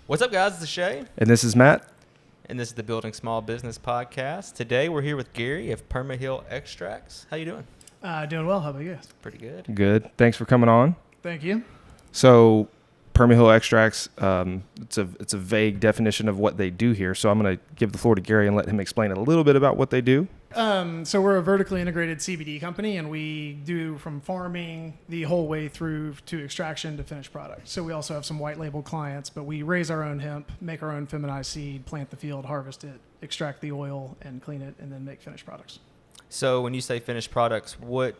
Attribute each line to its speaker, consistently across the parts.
Speaker 1: What's up, guys? This is Shay.
Speaker 2: And this is Matt.
Speaker 1: And this is the Building Small Business Podcast. Today, we're here with Gary of Permahill Extracts. How you doing?
Speaker 3: Doing well. How about you guys?
Speaker 1: Pretty good.
Speaker 2: Good. Thanks for coming on.
Speaker 3: Thank you.
Speaker 2: So, Permahill Extracts, it's a vague definition of what they do here. So I'm going to give the floor to Gary and let him explain a little bit about what they do.
Speaker 3: So we're a vertically integrated CBD company, and we do from farming the whole way through to extraction to finished product. So we also have some white label clients, but we raise our own hemp, make our own feminized seed, plant the field, harvest it, extract the oil, and clean it, and then make finished products.
Speaker 1: So when you say finished products, what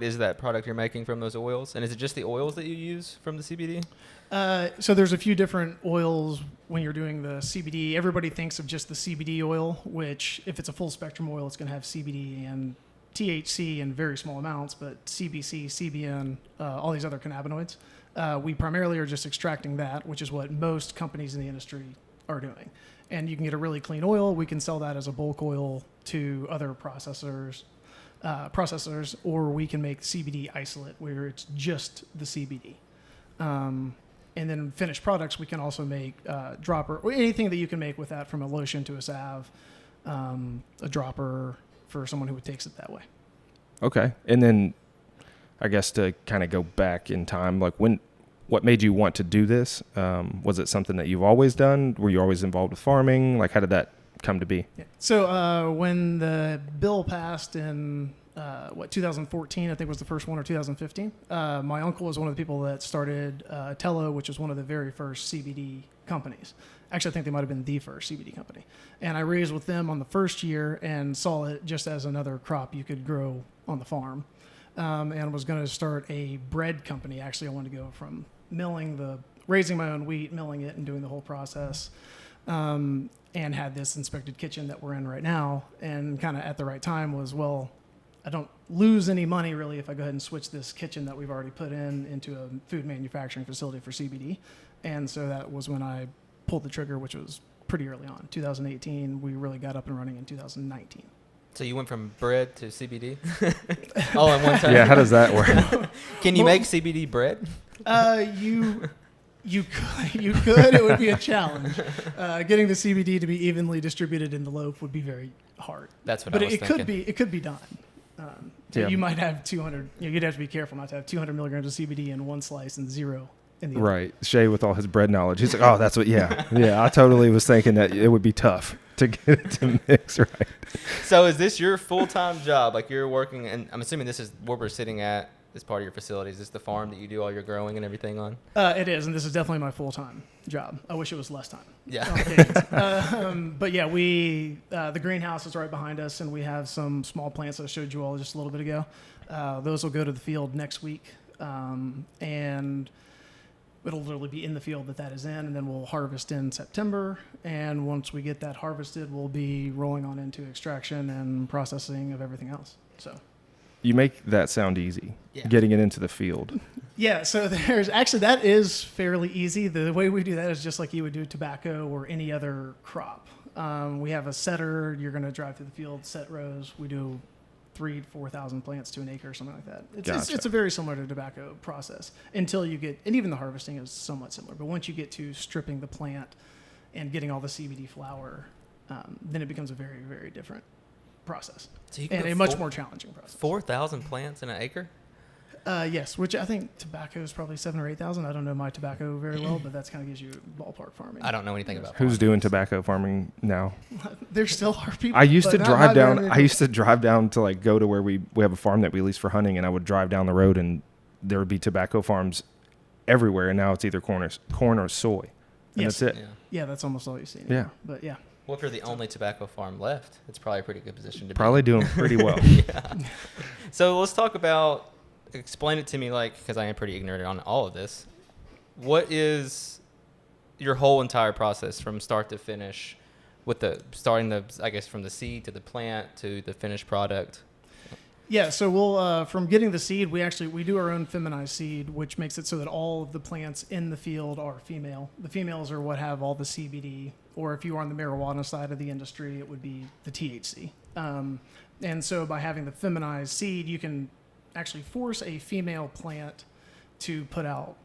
Speaker 1: is that product you're making from those oils? And is it just the oils that you use from the CBD?
Speaker 3: So there's a few different oils when you're doing the CBD. Everybody thinks of just the CBD oil, which if it's a full spectrum oil, it's going to have CBD and THC in very small amounts, but CBC, CBN, all these other cannabinoids. We primarily are just extracting that, which is what most companies in the industry are doing. And you can get a really clean oil. We can sell that as a bulk oil to other processors, or we can make CBD isolate where it's just the CBD. And then finished products, we can also make dropper, or anything that you can make with that, from a lotion to a salve, a dropper for someone who takes it that way.
Speaker 2: Okay. And then I guess to kind of go back in time, like what made you want to do this? Was it something that you've always done? Were you always involved with farming? Like, how did that come to be?
Speaker 3: Yeah. So when the bill passed in 2014, I think was the first one, or 2015. My uncle was one of the people that started Tello, which was one of the very first CBD companies. Actually, I think they might have been the first CBD company. And I raised with them on the first year and saw it just as another crop you could grow on the farm. And was going to start a bread company. Actually, I wanted to go from raising my own wheat, milling it, and doing the whole process. And had this inspected kitchen that we're in right now. And kind of at the right time was, well, I don't lose any money really if I go ahead and switch this kitchen that we've already put into a food manufacturing facility for CBD. And so that was when I pulled the trigger, which was pretty early on. 2018, we really got up and running in 2019.
Speaker 1: So you went from bread to CBD all in one time?
Speaker 2: Yeah, how does that work?
Speaker 1: Can you make CBD bread?
Speaker 3: You could. It would be a challenge. Getting the CBD to be evenly distributed in the loaf would be very hard.
Speaker 1: That's what I was thinking.
Speaker 3: But it could be done. You might have 200. You'd have to be careful not to have 200 milligrams of CBD in one slice and 0 in the other.
Speaker 2: Right. Shay, with all his bread knowledge, he's like, oh, that's what. Yeah. I totally was thinking that it would be tough to get it to mix right.
Speaker 1: So is this your full-time job? Like, you're working, and I'm assuming this is where we're sitting at. This part of your facility, is this the farm that you do all your growing and everything on?
Speaker 3: It is, and this is definitely my full-time job. I wish it was less time.
Speaker 1: Yeah.
Speaker 3: But yeah, the greenhouse is right behind us, and we have some small plants I showed you all just a little bit ago. Those will go to the field next week, and it'll literally be in the field that is in, and then we'll harvest in September. And once we get that harvested, we'll be rolling on into extraction and processing of everything else. So.
Speaker 2: You make that sound easy, getting it into the field.
Speaker 3: Yeah, so that is fairly easy. The way we do that is just like you would do tobacco or any other crop. We have a setter. You're going to drive through the field, set rows. We do 3,000 to 4,000 plants to an acre or something like that. It's a very similar to tobacco process until you get, and even the harvesting is somewhat similar. But once you get to stripping the plant and getting all the CBD flower, then it becomes a very, very different process, and a much more challenging process.
Speaker 1: 4,000 plants in an acre?
Speaker 3: Yes, which I think tobacco is probably 7,000 or 8,000. I don't know my tobacco very well, but that's kind of gives you ballpark farming.
Speaker 1: I don't know anything about
Speaker 2: Who's doing tobacco farming now?
Speaker 3: There still are people.
Speaker 2: I used to drive down to like go to where we have a farm that we lease for hunting, and I would drive down the road and there would be tobacco farms everywhere, and now it's either corn or soy. And that's it.
Speaker 3: Yeah, that's almost all you see.
Speaker 2: Yeah.
Speaker 3: But yeah.
Speaker 1: Well, if you're the only tobacco farm left, it's probably a pretty good position to be.
Speaker 2: Probably doing pretty well.
Speaker 1: Yeah. So let's talk about, explain it to me, like, because I am pretty ignorant on all of this. What is your whole entire process from start to finish, with starting from the seed to the plant to the finished product?
Speaker 3: Yeah, so we'll from getting the seed, we do our own feminized seed, which makes it so that all of the plants in the field are female. The females are what have all the CBD, or if you are on the marijuana side of the industry, it would be the THC. And so by having the feminized seed, you can actually force a female plant to put out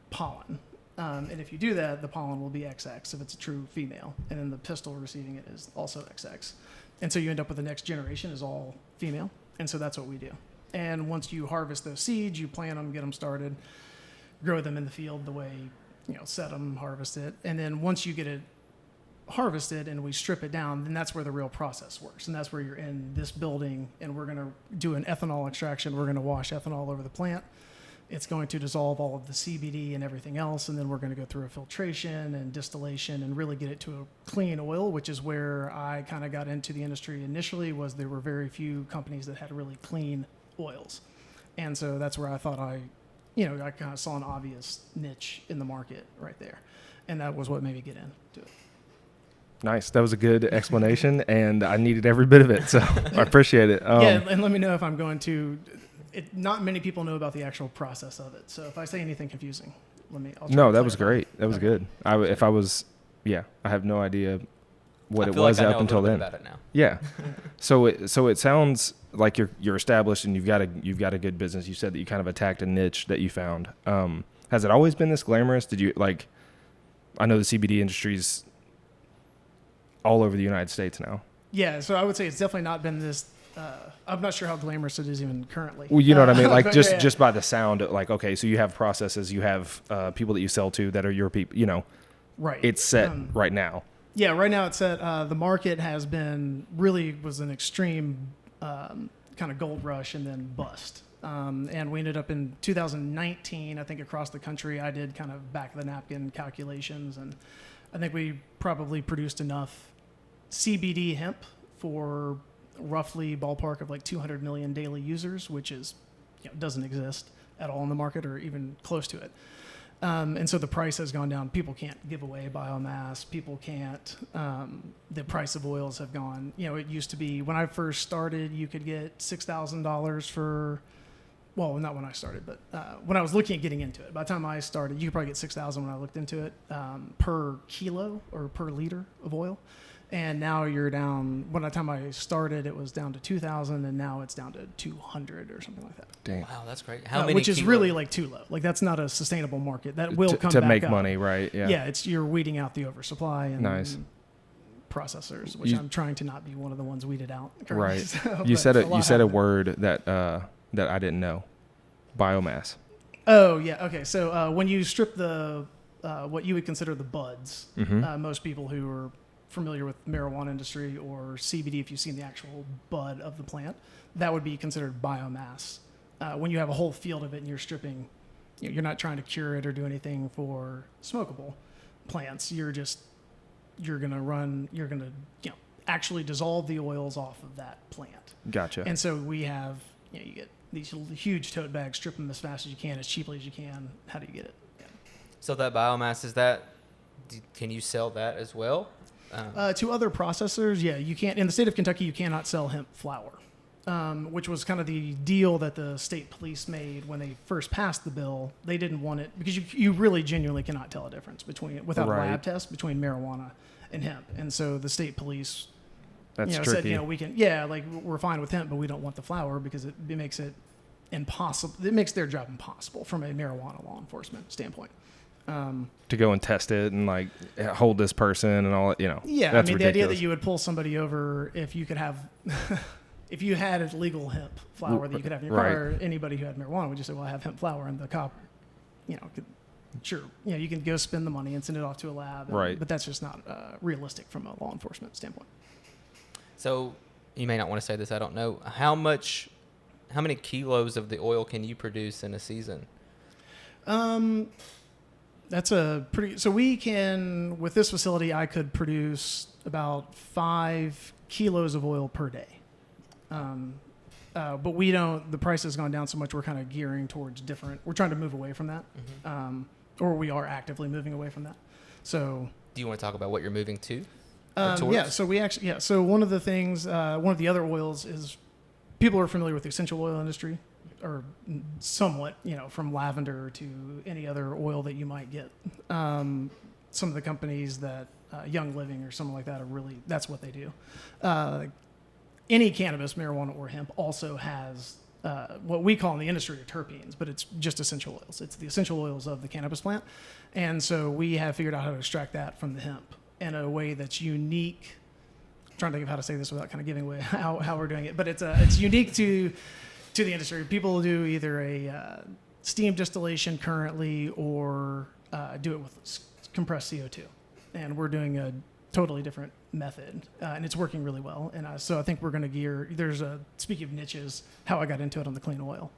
Speaker 3: pollen. And if you do that, the pollen will be XX if it's a true female. And then the pistil receiving it is also XX. And so you end up with the next generation is all female. And so that's what we do. And once you harvest those seeds, you plant them, get them started, grow them in the field the way, set them, harvest it. And then once you get it harvested and we strip it down, then that's where the real process works. And that's where you're in this building and we're going to do an ethanol extraction. We're going to wash ethanol over the plant. It's going to dissolve all of the CBD and everything else. And then we're going to go through a filtration and distillation and really get it to a clean oil, which is where I kind of got into the industry initially. Was there were very few companies that had really clean oils. And so that's where I thought I kind of saw an obvious niche in the market right there. And that was what made me get into it.
Speaker 2: Nice. That was a good explanation, and I needed every bit of it, so I appreciate it.
Speaker 3: Yeah, and let me know if I'm going to. Not many people know about the actual process of it, so if I say anything confusing, I'll try
Speaker 2: No,
Speaker 3: to
Speaker 2: that was
Speaker 3: clarify.
Speaker 2: great. That was
Speaker 3: Okay.
Speaker 2: good. I have no idea what
Speaker 1: I
Speaker 2: it
Speaker 1: feel
Speaker 2: was
Speaker 1: like I know
Speaker 2: up
Speaker 1: a
Speaker 2: until
Speaker 1: little bit
Speaker 2: then.
Speaker 1: about it now.
Speaker 2: Yeah. So it sounds like you're established and you've got a good business. You said that you kind of attacked a niche that you found. Has it always been this glamorous? Did you I know the CBD industry's all over the United States now.
Speaker 3: Yeah, so I would say it's definitely not been this. I'm not sure how glamorous it is even currently.
Speaker 2: Well, you know what I mean? Like
Speaker 3: but
Speaker 2: just by the sound, okay, so you have processes, you have people that you sell to that are your people,
Speaker 3: right.
Speaker 2: it's set right now.
Speaker 3: Yeah, right now it's set. The market was an extreme kind of gold rush and then bust. And we ended up in 2019, I think across the country, I did kind of back of the napkin calculations. And I think we probably produced enough CBD hemp for roughly ballpark of like 200 million daily users, which is, doesn't exist at all in the market or even close to it. And so the price has gone down. People can't give away biomass. People can't. The price of oils have gone. It used to be when I first started, you could get $6,000 for. Well, not when I started, but when I was looking at getting into it. By the time I started, you could probably get $6,000 when I looked into it per kilo or per liter of oil. And now you're down. When the time I started, it was down to 2,000, and now it's down to 200 or something like that.
Speaker 2: Dang.
Speaker 1: Wow, that's great. How many?
Speaker 3: Which is
Speaker 1: kilos?
Speaker 3: really like too low. Like that's not a sustainable market. That will come
Speaker 2: to
Speaker 3: back
Speaker 2: make
Speaker 3: up.
Speaker 2: money, right? Yeah.
Speaker 3: Yeah, you're weeding out the oversupply and
Speaker 2: Nice.
Speaker 3: processors, which I'm trying to not be one of the ones weeded out. currently.
Speaker 2: Right.
Speaker 3: So,
Speaker 2: You
Speaker 3: but
Speaker 2: said
Speaker 3: a lot
Speaker 2: a
Speaker 3: happen.
Speaker 2: word that I didn't know. Biomass.
Speaker 3: Oh yeah. Okay. So when you strip the what you would consider the buds,
Speaker 2: Mm-hmm.
Speaker 3: most people who are familiar with marijuana industry or CBD, if you've seen the actual bud of the plant, that would be considered biomass. When you have a whole field of it and you're stripping, you're not trying to cure it or do anything for smokable plants. You're gonna actually dissolve the oils off of that plant.
Speaker 2: Gotcha.
Speaker 3: And so we have, you get these huge tote bags, strip them as fast as you can, as cheaply as you can. How do you get it? Yeah.
Speaker 1: So that biomass can you sell that as well?
Speaker 3: To other processors, yeah, you can't. In the state of Kentucky, you cannot sell hemp flour, which was kind of the deal that the state police made when they first passed the bill. They didn't want it because you really genuinely cannot tell a difference without
Speaker 2: Right.
Speaker 3: a lab test between marijuana and hemp. And so the state police,
Speaker 2: That's
Speaker 3: said,
Speaker 2: tricky.
Speaker 3: we can, we're fine with hemp, but we don't want the flour because it makes it impossible. It makes their job impossible from a marijuana law enforcement standpoint.
Speaker 2: To go and test it and hold this person and all,
Speaker 3: Yeah,
Speaker 2: That's
Speaker 3: I mean, the idea that
Speaker 2: ridiculous.
Speaker 3: you would pull somebody over if you could have, if you had a legal hemp flour that you could have in your
Speaker 2: Right.
Speaker 3: car, anybody who had marijuana would just say, well, I have hemp flour, and the cop, could, sure, you can go spend the money and send it off to a lab.
Speaker 2: Right.
Speaker 3: But that's just not realistic from a law enforcement standpoint.
Speaker 1: So you may not want to say this. I don't know how many kilos of the oil can you produce in a season?
Speaker 3: That's so we can, with this facility, I could produce about 5 kilos of oil per day. But the price has gone down so much, we're kind of gearing towards we're trying to move away from that. Or we are actively moving away from that. So,
Speaker 1: Do you want to talk about what you're moving to?
Speaker 3: so one of the things, one of the other oils is, people are familiar with the essential oil industry, or somewhat, from lavender to any other oil that you might get. Some of the companies that Young Living or something like that that's what they do. Any cannabis, marijuana or hemp also has what we call in the industry are terpenes, but it's just essential oils. It's the essential oils of the cannabis plant. And so we have figured out how to extract that from the hemp in a way that's unique. I'm trying to think of how to say this without kind of giving away how we're doing it, but it's unique to the industry. People do either a steam distillation currently or do it with compressed CO2. And we're doing a totally different method, and it's working really well. And so I think we're going to speaking of niches, how I got into it on the clean oil.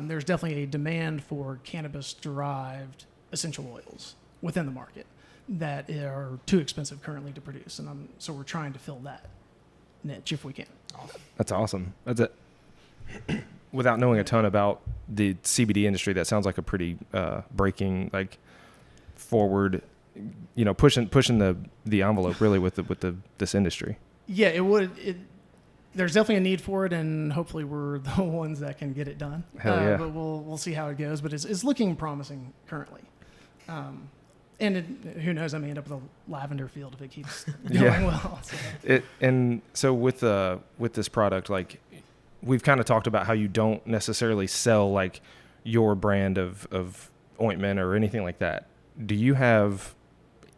Speaker 3: There's definitely a demand for cannabis-derived essential oils within the market that are too expensive currently to produce. And so we're trying to fill that niche if we can.
Speaker 2: That's awesome. That's it. Without knowing a ton about the CBD industry, that sounds like a pretty breaking, like forward, pushing the envelope really with this industry.
Speaker 3: Yeah, it would. There's definitely a need for it, and hopefully we're the ones that can get it done.
Speaker 2: Hell yeah.
Speaker 3: But we'll see how it goes. But it's looking promising currently. And who knows? I may end up with a lavender field if it keeps going well.
Speaker 2: So with this product, like we've kind of talked about how you don't necessarily sell like your brand of ointment or anything like that. Do you have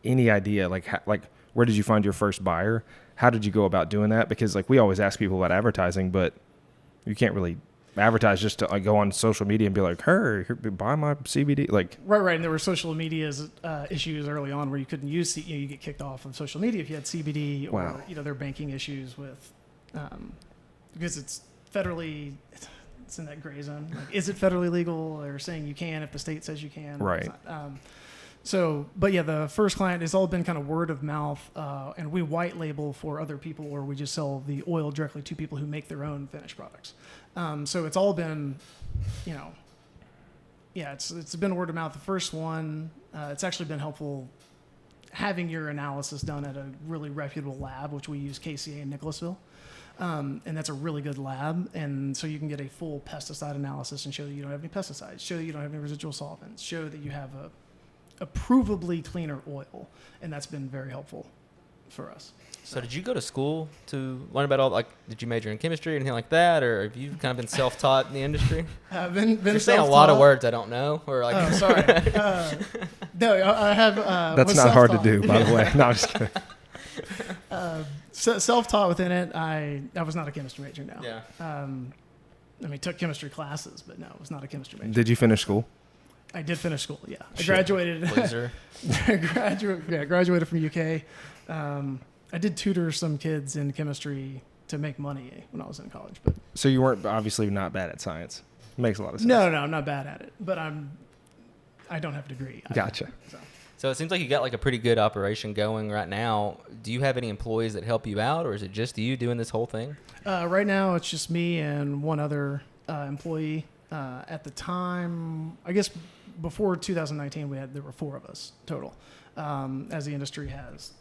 Speaker 2: any idea like where did you find your first buyer? How did you go about doing that? Because like we always ask people about advertising, but you can't really advertise just to like go on social media and be like, "Hey, buy my CBD." Like
Speaker 3: right. And there were social media issues early on where you couldn't use you get kicked off of social media if you had CBD, or
Speaker 2: wow.
Speaker 3: There are banking issues with because it's federally. It's in that gray zone. Like, is it federally legal? They're saying you can if the state says you can.
Speaker 2: Right.
Speaker 3: But yeah, the first client, it's all been kind of word of mouth, and we white label for other people, or we just sell the oil directly to people who make their own finished products. So it's all been, it's been word of mouth. The first one, it's actually been helpful having your analysis done at a really reputable lab, which we use KCA in Nicholasville. And that's a really good lab. And so you can get a full pesticide analysis and show that you don't have any pesticides, show that you don't have any residual solvents, show that you have a provably cleaner oil. And that's been very helpful for us.
Speaker 1: So did you go to school to learn about did you major in chemistry or anything like that? Or have you kind of been self-taught in the industry?
Speaker 3: I've been
Speaker 1: You're saying a lot of words I don't know. Or like,
Speaker 3: oh, sorry. No, I have.
Speaker 2: That's not hard to do, by the way. No, I'm just kidding.
Speaker 3: Self-taught within it. I was not a chemistry major. No.
Speaker 1: Yeah.
Speaker 3: Took chemistry classes, but no, it was not a chemistry major.
Speaker 2: Did you finish school?
Speaker 3: I did finish school. Yeah, I graduated. Graduated from UK. I did tutor some kids in chemistry to make money when I was in college. But
Speaker 2: so you weren't obviously not bad at science. Makes a lot of sense.
Speaker 3: No, I'm not bad at it, but I don't have a degree.
Speaker 2: Gotcha.
Speaker 1: So it seems like you got like a pretty good operation going right now. Do you have any employees that help you out, or is it just you doing this whole thing?
Speaker 3: Right now, it's just me and one other employee. At the time, I guess before 2019, there were 4 of us total. As the industry has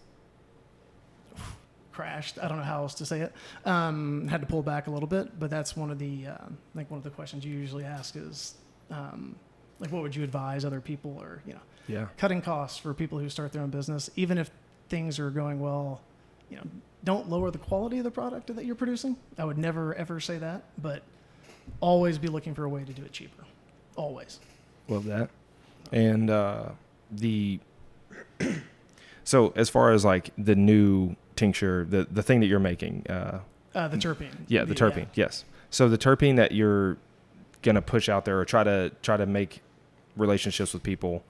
Speaker 3: crashed, I don't know how else to say it. Had to pull back a little bit, but that's one of the one of the questions you usually ask is what would you advise other people, or cutting costs for people who start their own business, even if things are going well. Don't lower the quality of the product that you're producing. I would never ever say that, but always be looking for a way to do it cheaper. Always.
Speaker 2: Love that. And so as far as like the new tincture, the thing that you're making,
Speaker 3: the terpene.
Speaker 2: Yeah, the terpene. Yeah. Yes. So the terpene that you're gonna push out there, or try to make relationships with people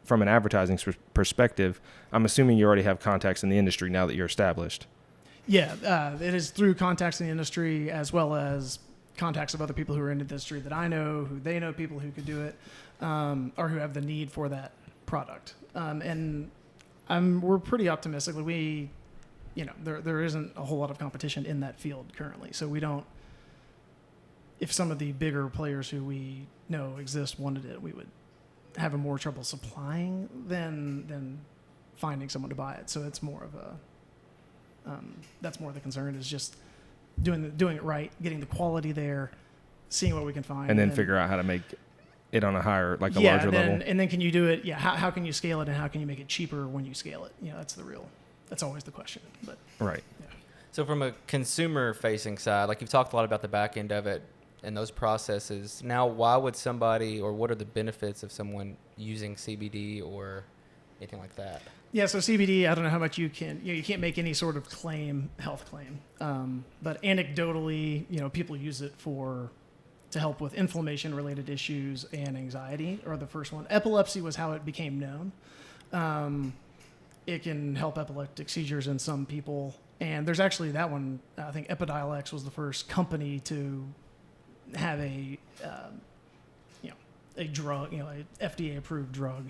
Speaker 2: from an advertising perspective, I'm assuming you already have contacts in the industry now that you're established.
Speaker 3: Yeah, it is through contacts in the industry, as well as contacts of other people who are in the industry that I know, who they know people who could do it, or who have the need for that product. And we're pretty optimistic. There isn't a whole lot of competition in that field currently. So we don't, if some of the bigger players who we know exist wanted it, we would have more trouble supplying than finding someone to buy it. So it's more of that's more the concern, is just doing it right, getting the quality there, seeing what we can find,
Speaker 2: and then figure out how to make it on a higher, larger level.
Speaker 3: And then can you do it? Yeah. How can you scale it, and how can you make it cheaper when you scale it? That's always the question. But
Speaker 2: right.
Speaker 3: Yeah.
Speaker 1: So from a consumer facing side, like you've talked a lot about the back end of it, and those processes. Now, why would somebody, or what are the benefits of someone using CBD or anything like that?
Speaker 3: Yeah, so CBD, I don't know how much you can't make any sort of health claim. But anecdotally, people use it to help with inflammation-related issues and anxiety, or the first one. Epilepsy was how it became known. It can help epileptic seizures in some people. And there's actually that one, I think Epidiolex was the first company to have a drug, a FDA-approved drug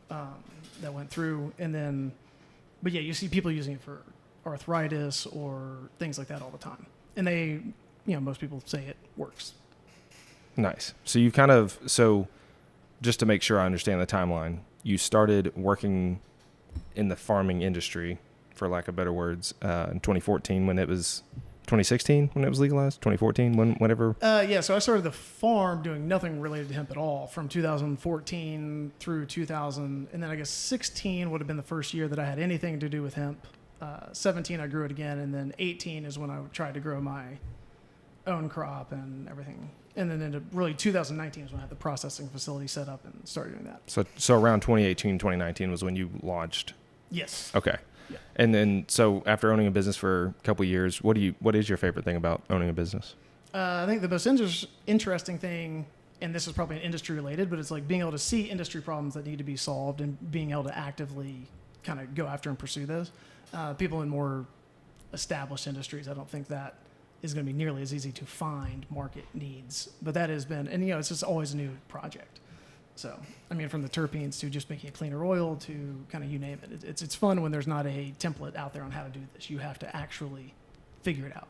Speaker 3: that went through. And then, but yeah, you see people using it for arthritis or things like that all the time. And they, most people say it works.
Speaker 2: Nice. So you just to make sure I understand the timeline, you started working in the farming industry, for lack of better words, in 2014 when it was 2016 when it was legalized, 2014 whenever.
Speaker 3: Yeah, so I started the farm doing nothing related to hemp at all from 2014 through 2000, and then I guess 16 would have been the first year that I had anything to do with hemp. 17 I grew it again, and then 18 is when I tried to grow my own crop and everything. And then into really 2019 is when I had the processing facility set up and started doing that.
Speaker 2: So around 2018, 2019 was when you launched.
Speaker 3: Yes.
Speaker 2: Okay.
Speaker 3: Yeah.
Speaker 2: And then, so after owning a business for a couple of years, what is your favorite thing about owning a business?
Speaker 3: I think the most interesting thing, and this is probably industry related, but it's like being able to see industry problems that need to be solved and being able to actively kind of go after and pursue those. People in more established industries, I don't think that is going to be nearly as easy to find market needs, but that has been, and it's just always a new project. So, I mean, from the terpenes to just making a cleaner oil to kind of you name it. It's fun when there's not a template out there on how to do this. You have to actually figure it out.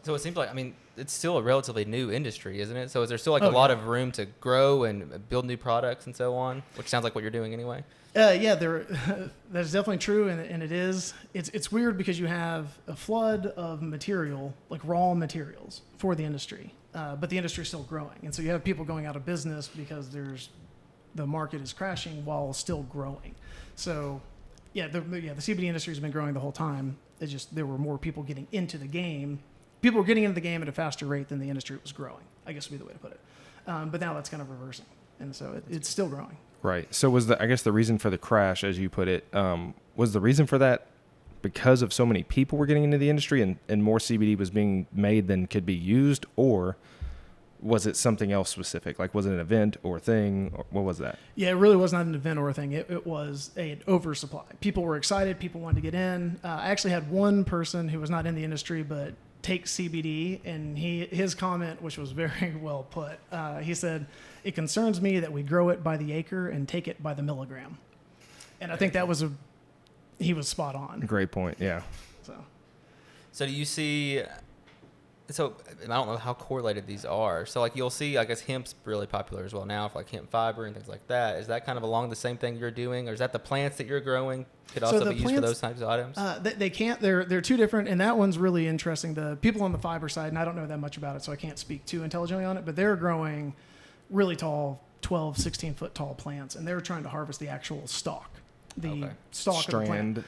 Speaker 1: So it seems like, it's still a relatively new industry, isn't it? So is there still a lot of room to grow and build new products and so on, which sounds like what you're doing anyway?
Speaker 3: Yeah, that's definitely true, and it is. It's weird because you have a flood of material, like raw materials, for the industry, but the industry is still growing, and so you have people going out of business because the market is crashing while still growing. So, the CBD industry has been growing the whole time. It's just there were more people getting into the game. People were getting into the game at a faster rate than the industry was growing, I guess would be the way to put it. But now that's kind of reversing, and so it's still growing.
Speaker 2: Right. So was the reason for the crash, as you put it, was the reason for that because of so many people were getting into the industry and more CBD was being made than could be used, or was it something else specific? Like, was it an event or a thing? Or what was that?
Speaker 3: Yeah, it really was not an event or a thing. It was an oversupply. People were excited. People wanted to get in. I actually had one person who was not in the industry but take CBD, and his comment, which was very well put, he said, "It concerns me that we grow it by the acre and take it by the milligram." And I think that was he was spot on.
Speaker 2: Great point. Yeah.
Speaker 1: So do you see? So I don't know how correlated these are. So like you'll see, I guess hemp's really popular as well now, for like hemp fiber and things like that. Is that kind of along the same thing you're doing, or is that the plants that you're growing could also be used for those types of items?
Speaker 3: They can't. They're two different, and that one's really interesting. The people on the fiber side, and I don't know that much about it, so I can't speak too intelligently on it, but they're growing really tall, 12, 16-foot tall plants, and they're trying to harvest the actual stalk, stalk of the plant.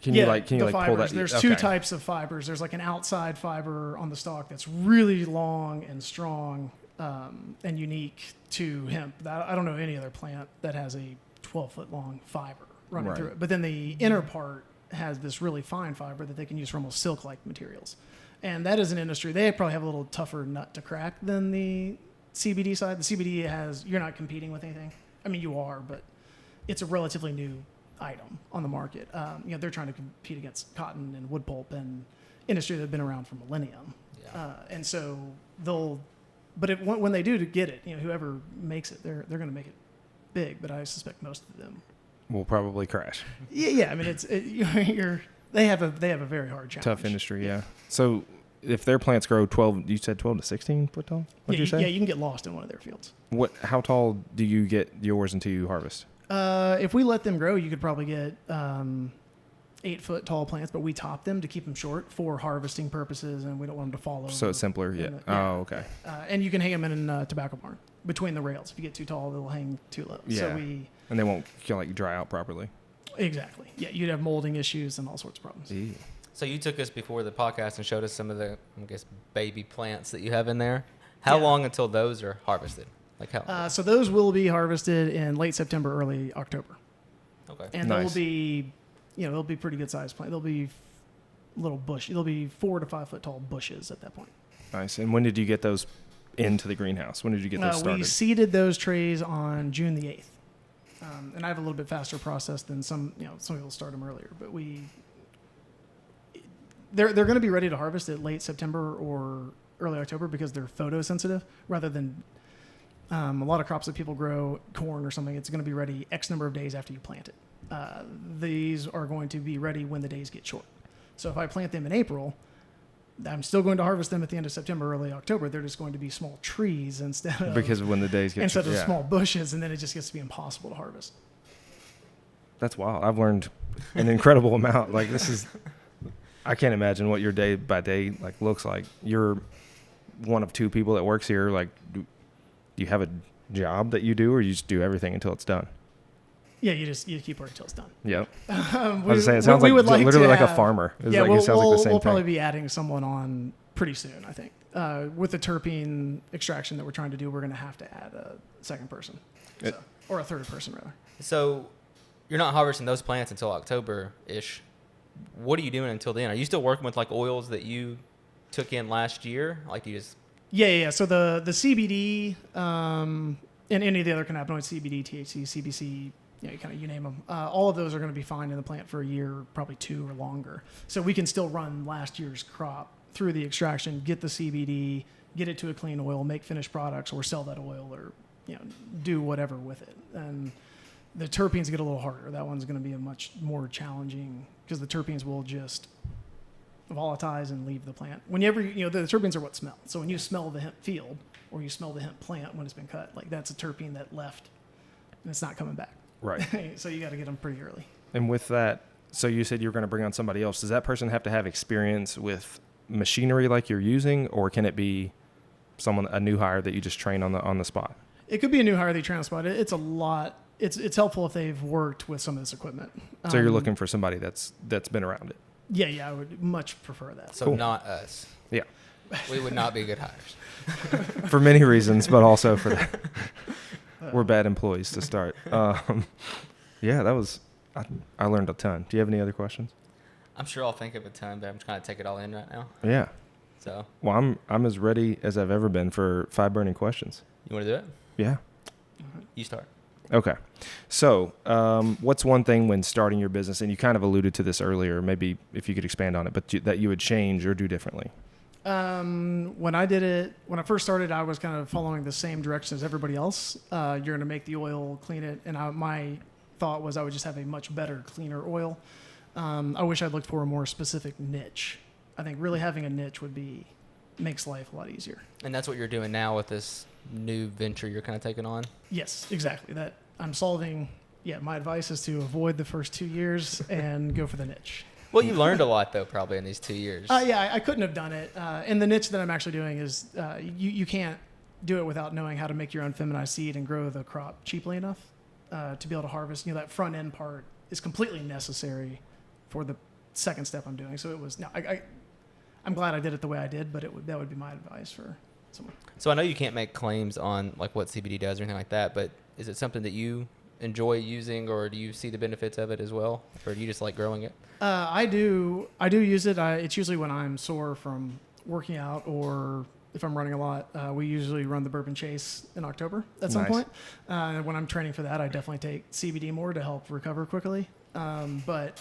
Speaker 2: Can you pull
Speaker 3: fibers.
Speaker 2: that?
Speaker 3: There's two types of fibers. There's like an outside fiber on the stalk that's really long and strong and unique to hemp. I don't know any other plant that has a 12-foot long fiber running through it. But then the inner part has this really fine fiber that they can use for almost silk-like materials. And that is an industry. They probably have a little tougher nut to crack than the CBD side. The CBD you're not competing with anything. I mean, you are, but it's a relatively new item on the market. They're trying to compete against cotton and wood pulp and industry that have been around for millennium. Yeah. And so when they do to get it, whoever makes it, they're going to make it big. But I suspect most of them
Speaker 2: will probably crash.
Speaker 3: Yeah. I mean, they have a very hard challenge.
Speaker 2: Tough industry. Yeah. So if their plants grow 12, you said 12 to 16 foot tall? What'd you say?
Speaker 3: Yeah, you can get lost in one of their fields.
Speaker 2: How tall do you get yours until you harvest?
Speaker 3: If we let them grow, you could probably get 8-foot tall plants, but we top them to keep them short for harvesting purposes, and we don't want them to fall over.
Speaker 2: So it's simpler, yeah. Oh, okay.
Speaker 3: And you can hang them in a tobacco barn between the rails. If you get too tall, they'll hang too low.
Speaker 2: Yeah.
Speaker 3: So
Speaker 2: and they won't dry out properly.
Speaker 3: Exactly. Yeah, you'd have molding issues and all sorts of problems.
Speaker 2: Yeah.
Speaker 1: So you took us before the podcast and showed us some of the, I guess, baby plants that you have in there. How
Speaker 3: Yeah.
Speaker 1: long until those are harvested? Like how?
Speaker 3: So those will be harvested in late September, early October,
Speaker 1: Okay.
Speaker 3: and
Speaker 2: Nice.
Speaker 3: they'll be, they'll be pretty good sized plant. They'll be little bush. They'll be 4 to 5 foot tall bushes at that point.
Speaker 2: Nice. And when did you get those into the greenhouse? When did you get those started?
Speaker 3: We seeded those trays on June the 8th. And I have a little bit faster process than some people start them earlier, but they're going to be ready to harvest at late September or early October because they're photosensitive rather than a lot of crops that people grow, corn or something. It's going to be ready X number of days after you plant it. These are going to be ready when the days get short. So if I plant them in April, I'm still going to harvest them at the end of September, early October. They're just going to be small trees instead of
Speaker 2: Because when the days get
Speaker 3: of small bushes, and then it just gets to be impossible to harvest.
Speaker 2: That's wild. I've learned an incredible amount. Like I can't imagine what your day by day like looks like. You're one of 2 people that works here. Like, do you have a job that you do, or you just do everything until it's done?
Speaker 3: Yeah, you keep working until it's done.
Speaker 2: Yep. I was saying, it sounds
Speaker 3: would
Speaker 2: literally like a
Speaker 3: have-
Speaker 2: farmer.
Speaker 3: Yeah,
Speaker 2: it sounds like the same
Speaker 3: we'll
Speaker 2: thing.
Speaker 3: probably be adding someone on pretty soon, I think. With the terpene extraction that we're trying to do, we're going to have to add a second person. Or a third person, rather.
Speaker 1: So you're not harvesting those plants until October-ish. What are you doing until then? Are you still working with like oils that you took in last year? Like you just...
Speaker 3: Yeah. So the CBD and any of the other cannabinoids, CBD, THC, CBC, you name them. All of those are going to be fine in the plant for a year, probably 2 or longer. So we can still run last year's crop through the extraction, get the CBD, get it to a clean oil, make finished products, or sell that oil, or do whatever with it. And the terpenes get a little harder. That one's going to be a much more challenging because the terpenes will just volatilize and leave the plant. Whenever the terpenes are what smell. So when you smell the hemp field or you smell the hemp plant when it's been cut, like that's a terpene that left and it's not coming back.
Speaker 2: Right.
Speaker 3: So you got to get them pretty early.
Speaker 2: And with that, so you said you're going to bring on somebody else. Does that person have to have experience with machinery like you're using, or can it be a new hire that you just train on the spot?
Speaker 3: It could be a new hire they train on the spot. It's a lot. It's helpful if they've worked with some of this equipment.
Speaker 2: So you're looking for somebody that's been around it.
Speaker 3: Yeah, I would much prefer that.
Speaker 1: So
Speaker 2: Cool.
Speaker 1: not us.
Speaker 2: Yeah.
Speaker 1: We would not be good hires.
Speaker 2: For many reasons, but also for that. We're bad employees to start. Yeah, that was, I learned a ton. Do you have any other questions?
Speaker 1: I'm sure I'll think of a ton, but I'm trying to take it all in right now.
Speaker 2: Yeah.
Speaker 1: So
Speaker 2: Well, I'm as ready as I've ever been for 5 burning questions.
Speaker 1: you want to do it?
Speaker 2: Yeah.
Speaker 1: You start.
Speaker 2: Okay. So, what's one thing when starting your business, and you kind of alluded to this earlier, maybe if you could expand on it, but that you would change or do differently?
Speaker 3: When I first started, I was kind of following the same direction as everybody else. You're going to make the oil, clean it, and my thought was I would just have a much better, cleaner oil. I wish I'd looked for a more specific niche. I think really having a niche makes life a lot easier.
Speaker 1: And that's what you're doing now with this new venture you're kind of taking on?
Speaker 3: Yes, exactly. That I'm solving. Yeah, my advice is to avoid the first 2 years and go for the niche.
Speaker 1: Well, you learned a lot, though, probably in these 2 years.
Speaker 3: Yeah, I couldn't have done it. And the niche that I'm actually doing is you can't do it without knowing how to make your own feminized seed and grow the crop cheaply enough to be able to harvest. That front end part is completely necessary for the second step I'm doing. So it was. I'm glad I did it the way I did, but that would be my advice for someone.
Speaker 1: So I know you can't make claims on like what CBD does or anything like that, but is it something that you enjoy using, or do you see the benefits of it as well, or do you just like growing it?
Speaker 3: I do use it. It's usually when I'm sore from working out, or if I'm running a lot. We usually run the Bourbon Chase in October at some
Speaker 2: Nice.
Speaker 3: point. When I'm training for that, I definitely take CBD more to help recover quickly. But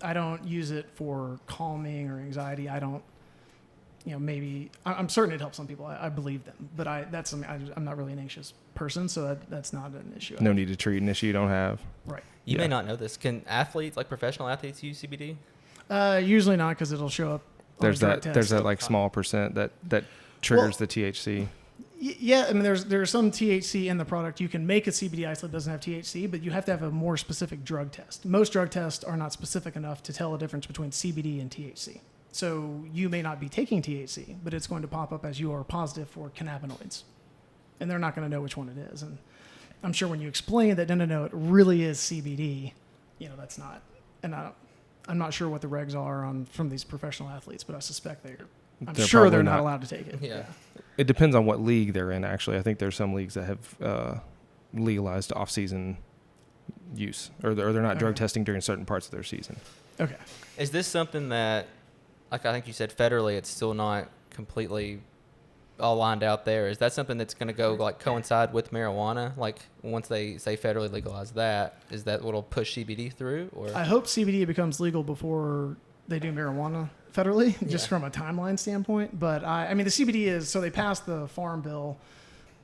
Speaker 3: I don't use it for calming or anxiety. I don't. Maybe I'm certain it helps some people. I believe them, but that's something I'm not really an anxious person, so that's not an issue.
Speaker 2: No need to treat an issue you don't have.
Speaker 3: Right.
Speaker 1: You
Speaker 2: Yeah.
Speaker 1: may not know this. Can athletes, like professional athletes, use CBD?
Speaker 3: Usually not, because it'll show up. On
Speaker 2: There's
Speaker 3: the drug
Speaker 2: that
Speaker 3: test.
Speaker 2: like small percent that triggers the THC.
Speaker 3: Yeah, I mean, there's some THC in the product. You can make a CBD isolate that doesn't have THC, but you have to have a more specific drug test. Most drug tests are not specific enough to tell the difference between CBD and THC. So you may not be taking THC, but it's going to pop up as you are positive for cannabinoids. And they're not going to know which one it is. And I'm sure when you explain that, no, it really is CBD, that's not. And I'm not sure what the regs are from these professional athletes, but I suspect I'm
Speaker 2: They're
Speaker 3: sure
Speaker 2: probably
Speaker 3: they're not
Speaker 2: not.
Speaker 3: allowed to take it.
Speaker 1: Yeah.
Speaker 2: It depends on what league they're in, actually. I think there's some leagues that have legalized off-season use, or they're not drug testing during certain parts of their season.
Speaker 3: Okay.
Speaker 1: Is this something that, like I think you said, federally, it's still not completely all lined out there? Is that something that's going to go like coincide with marijuana? Like once they say federally legalize that, is that what'll push CBD through? Or
Speaker 3: I hope CBD becomes legal before they do marijuana federally, just from a timeline standpoint. But I mean, the CBD is, so they passed the farm bill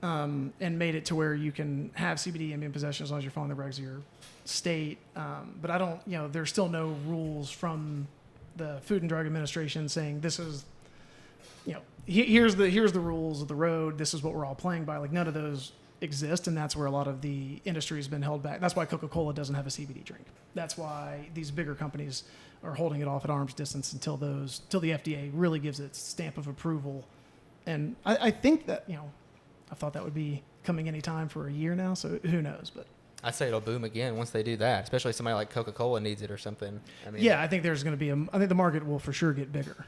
Speaker 3: and made it to where you can have CBD in possession as long as you're following the regs of your state. But I don't, there's still no rules from the Food and Drug Administration saying this is, here's the rules of the road. This is what we're all playing by. Like none of those exist, and that's where a lot of the industry has been held back. That's why Coca-Cola doesn't have a CBD drink. That's why these bigger companies are holding it off at arm's distance until the FDA really gives its stamp of approval. And I think that, I thought that would be coming any time for a year now, so who knows? But
Speaker 1: I'd say it'll boom again once they do that, especially somebody like Coca-Cola needs it or something. I mean,
Speaker 3: yeah, I think there's going to be I think the market will for sure get bigger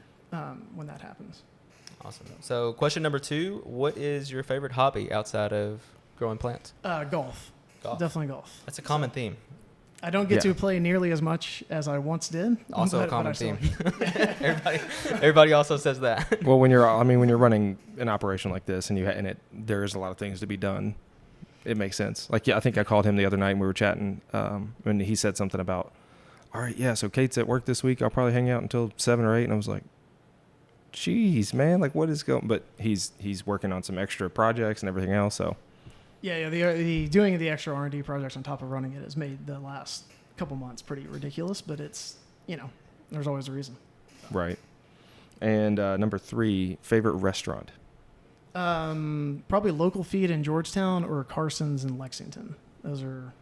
Speaker 3: when that happens.
Speaker 1: Awesome. So question number 2, what is your favorite hobby outside of growing plants?
Speaker 3: Golf. Definitely golf.
Speaker 1: That's a common theme.
Speaker 3: I don't get to play nearly as much as I once did.
Speaker 1: Also a common theme. Everybody also says that.
Speaker 2: Well, when you're running an operation like this and there's a lot of things to be done, it makes sense. Like, I think I called him the other night and we were chatting, and he said something about, all right, yeah, so Kate's at work this week. I'll probably hang out until 7 or 8. And I was like, geez, man, like what is going? But he's working on some extra projects and everything else. So
Speaker 3: yeah, the doing the extra R&D projects on top of running it has made the last couple months pretty ridiculous. But it's there's always a reason.
Speaker 2: Right. And number 3, favorite restaurant.
Speaker 3: Probably Local Feed in Georgetown or Carson's in Lexington. Those are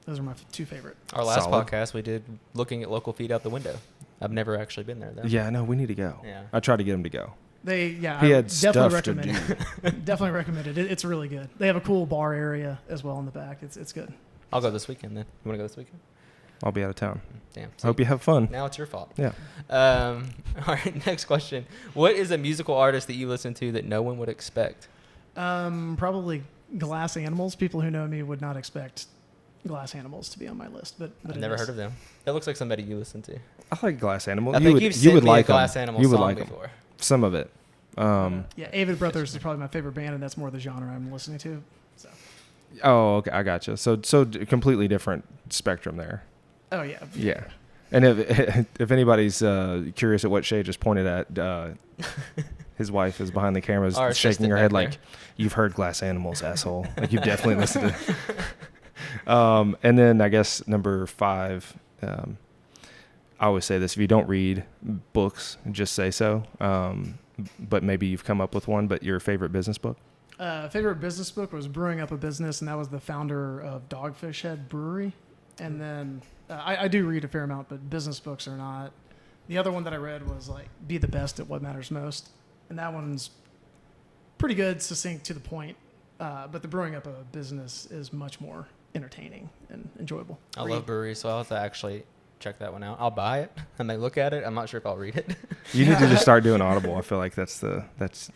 Speaker 3: my 2 favorite.
Speaker 1: Our last
Speaker 2: Solid.
Speaker 1: podcast we did looking at Local Feed out the window. I've never actually been there though.
Speaker 2: Yeah, no, we need to go.
Speaker 1: Yeah.
Speaker 2: I tried to get him to go. He
Speaker 3: I
Speaker 2: had
Speaker 3: definitely
Speaker 2: stuff
Speaker 3: recommend
Speaker 2: to do.
Speaker 3: it. Definitely recommend it. It's really good. They have a cool bar area as well in the back. It's good.
Speaker 1: I'll go this weekend then. You want to go this weekend?
Speaker 2: I'll be out of town.
Speaker 1: Damn.
Speaker 2: I hope you have fun.
Speaker 1: Now it's your fault.
Speaker 2: Yeah.
Speaker 1: All right, next question. What is a musical artist that you listen to that no one would expect?
Speaker 3: Probably Glass Animals. People who know me would not expect Glass Animals to be on my list, but
Speaker 1: I've never heard of them. That looks like somebody you listen to.
Speaker 2: I like Glass Animals.
Speaker 1: I think you've sent me a Glass Animals song
Speaker 2: like
Speaker 1: before.
Speaker 2: them. Some of it.
Speaker 3: Yeah, Avid Brothers is probably my favorite band, and that's more the genre I'm listening to. So.
Speaker 2: Oh, okay, I gotcha. So completely different spectrum there.
Speaker 3: Oh yeah.
Speaker 2: Yeah. And if anybody's curious at what Shay just pointed at, his wife is behind the cameras shaking her head like, "You've heard Glass Animals, asshole." Like you've definitely listened to it. And then I guess number 5, I always say this: if you don't read books, just say so. But maybe you've come up with one. But your favorite business book?
Speaker 3: Favorite business book was Brewing Up a Business, and that was the founder of Dogfish Head Brewery. And then I do read a fair amount, but business books are not. The other one that I read was like Be the Best at What Matters Most, and that one's pretty good, succinct, to the point. But the Brewing Up a Business is much more entertaining and enjoyable.
Speaker 1: I love breweries, so I'll have to actually check that one out. I'll buy it. I may look at it. I'm not sure if I'll read it.
Speaker 2: You need to just start doing Audible. I feel like that's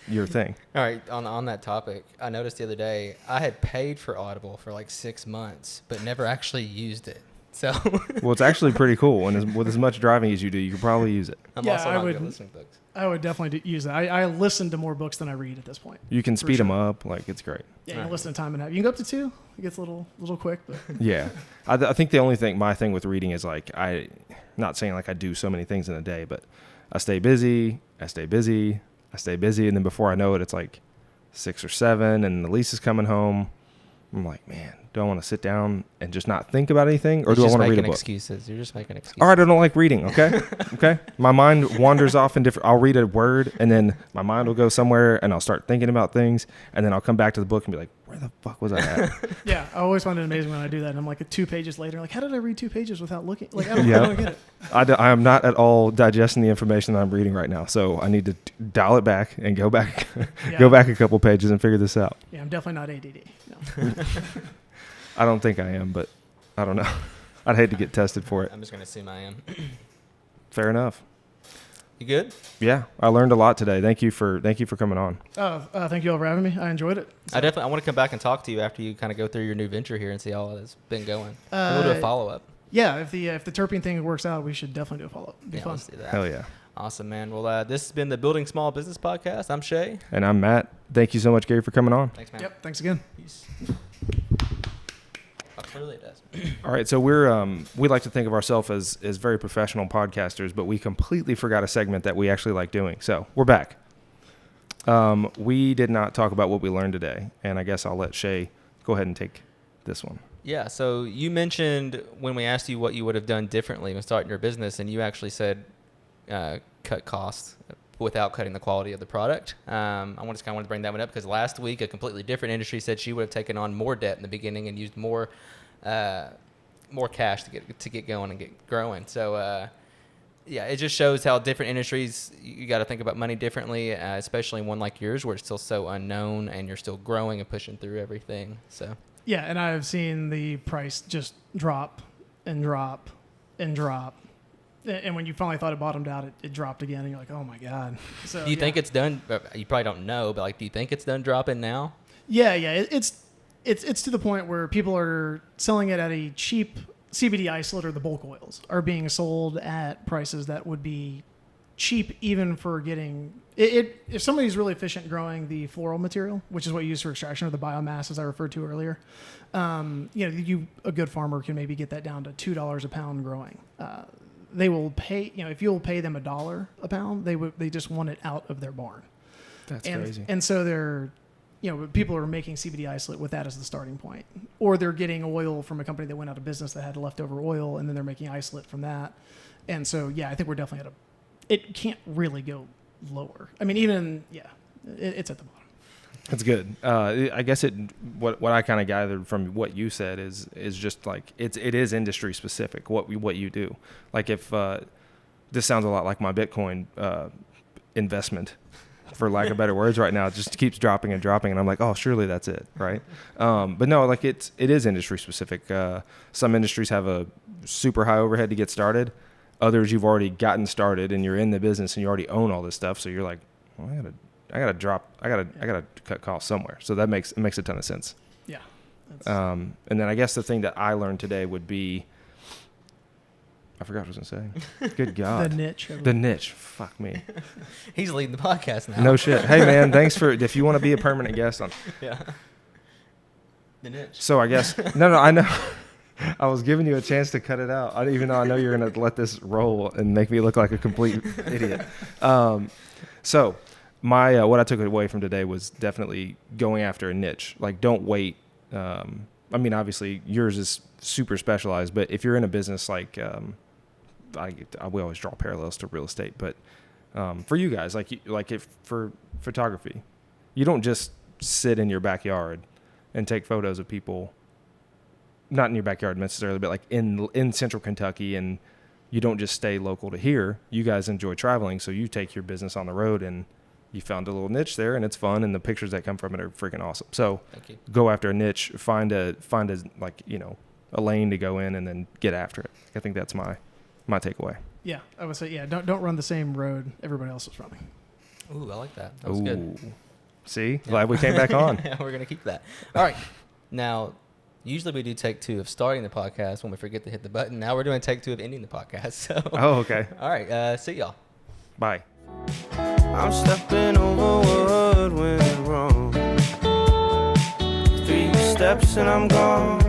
Speaker 2: your thing.
Speaker 1: All right. On that topic, I noticed the other day I had paid for Audible for like 6 months, but never actually used it. So
Speaker 2: well, it's actually pretty cool. And with as much driving as you do, you could probably use it.
Speaker 1: I'm also not good at listening to books.
Speaker 3: I would definitely use it. I listen to more books than I read at this point.
Speaker 2: You can speed them up. Like, it's great.
Speaker 3: Yeah, you can listen to time and a half. You can go up to 2. It gets a little quick, but
Speaker 2: Yeah. I think my thing with reading is like, not saying like I do so many things in a day, but I stay busy, and then before I know it, it's like 6 or 7, and the lease is coming home. I'm like, man, do I want to sit down and just not think about anything, or do I want to read a book?
Speaker 1: Excuses. You're just making excuses.
Speaker 2: All right, I don't like reading. Okay, okay. My mind wanders off in different. I'll read a word, and then my mind will go somewhere, and I'll start thinking about things, and then I'll come back to the book and be like, where the fuck was I at?
Speaker 3: Yeah, I always find it amazing when I do that. And I'm like 2 pages later, like, how did I read 2 pages without looking? Like, I don't get it.
Speaker 2: I am not at all digesting the information that I'm reading right now, so I need to dial it back and go back, go back a couple pages and figure this out.
Speaker 3: Yeah, I'm definitely not ADD. No.
Speaker 2: I don't think I am, but I don't know. I'd hate to get tested for it.
Speaker 1: I'm just gonna assume I am.
Speaker 2: Fair enough.
Speaker 1: You good?
Speaker 2: Yeah, I learned a lot today. Thank you for coming on.
Speaker 3: Thank you all for having me. I enjoyed it. So.
Speaker 1: I want to come back and talk to you after you kind of go through your new venture here and see how it's been going. We'll do a follow-up.
Speaker 3: Yeah, if the terpene thing works out, we should definitely do a follow-up. It'd be fun.
Speaker 1: Let's do that.
Speaker 2: Hell yeah.
Speaker 1: Awesome, man. Well, this has been the Building Small Business Podcast. I'm Shay.
Speaker 2: And I'm Matt. Thank you so much, Gary, for coming on.
Speaker 1: Thanks, man.
Speaker 3: Yep, thanks again.
Speaker 1: Peace. Clearly it does.
Speaker 2: All right, so we like to think of ourselves as very professional podcasters, but we completely forgot a segment that we actually like doing. So we're back. We did not talk about what we learned today, and I guess I'll let Shay go ahead and take this one.
Speaker 1: Yeah, so you mentioned when we asked you what you would have done differently when starting your business, and you actually said cut costs without cutting the quality of the product. I just kind of wanted to bring that one up because last week a completely different industry said she would have taken on more debt in the beginning and used more cash to get going and get growing. So yeah, it just shows how different industries, you got to think about money differently, especially one like yours where it's still so unknown and you're still growing and pushing through everything. So
Speaker 3: yeah, and I've seen the price just drop and drop and drop. And when you finally thought it bottomed out, it dropped again, and you're like, "Oh my god!" So
Speaker 1: do you think it's done? You probably don't know, but like, do you think it's done dropping now?
Speaker 3: Yeah. It's to the point where people are selling it at a cheap CBD isolate, or the bulk oils are being sold at prices that would be cheap even for getting it. If somebody's really efficient growing the floral material, which is what you use for extraction, or the biomass, as I referred to earlier, a good farmer can maybe get that down to $2 a pound growing. They will pay, if you'll pay them $1 a pound, they just want it out of their barn.
Speaker 2: That's crazy.
Speaker 3: And so they're, people are making CBD isolate with that as the starting point, or they're getting oil from a company that went out of business that had leftover oil, and then they're making isolate from that. And so, yeah, I think we're definitely it can't really go lower. I mean, it's at the bottom.
Speaker 2: That's good. I guess what I kind of gathered from what you said is just like it is industry specific what you do. Like if this sounds a lot like my Bitcoin investment, for lack of better words, right now it just keeps dropping and dropping, and I'm like, oh, surely that's it, right? But no, like it is industry specific. Some industries have a super high overhead to get started. Others you've already gotten started and you're in the business and you already own all this stuff, so you're like, well, I gotta cut costs somewhere. So it makes a ton of sense.
Speaker 3: Yeah.
Speaker 2: And then I guess the thing that I learned today would be, I forgot what I was gonna say. Good God. The niche. Fuck me.
Speaker 1: He's leading the podcast now.
Speaker 2: No shit. Hey man, thanks if you want to be a permanent guest on.
Speaker 1: Yeah. The niche.
Speaker 2: So I guess no, I know. I was giving you a chance to cut it out. Even though I know you're gonna let this roll and make me look like a complete idiot. So my what I took away from today was definitely going after a niche. Like, don't wait. I mean, obviously yours is super specialized, but if you're in a business like we always draw parallels to real estate, but for you guys, like if for photography, you don't just sit in your backyard and take photos of people. Not in your backyard necessarily, but like in central Kentucky, and you don't just stay local to here. You guys enjoy traveling, so you take your business on the road, and you found a little niche there, and it's fun, and the pictures that come from it are freaking awesome. So go after a niche, find a a lane to go in, and then get after it. I think that's my takeaway.
Speaker 3: Yeah, I would say don't run the same road everybody else is running.
Speaker 1: Ooh, I like that. That was good.
Speaker 2: See, glad we came back on.
Speaker 1: Yeah, we're gonna keep that. All right, now. Usually we do take 2 of starting the podcast when we forget to hit the button. Now we're doing take 2 of ending the podcast. So.
Speaker 2: Oh, okay.
Speaker 1: All right. See y'all.
Speaker 2: Bye.
Speaker 4: I'm stepping over what went wrong. 3 steps and I'm gone.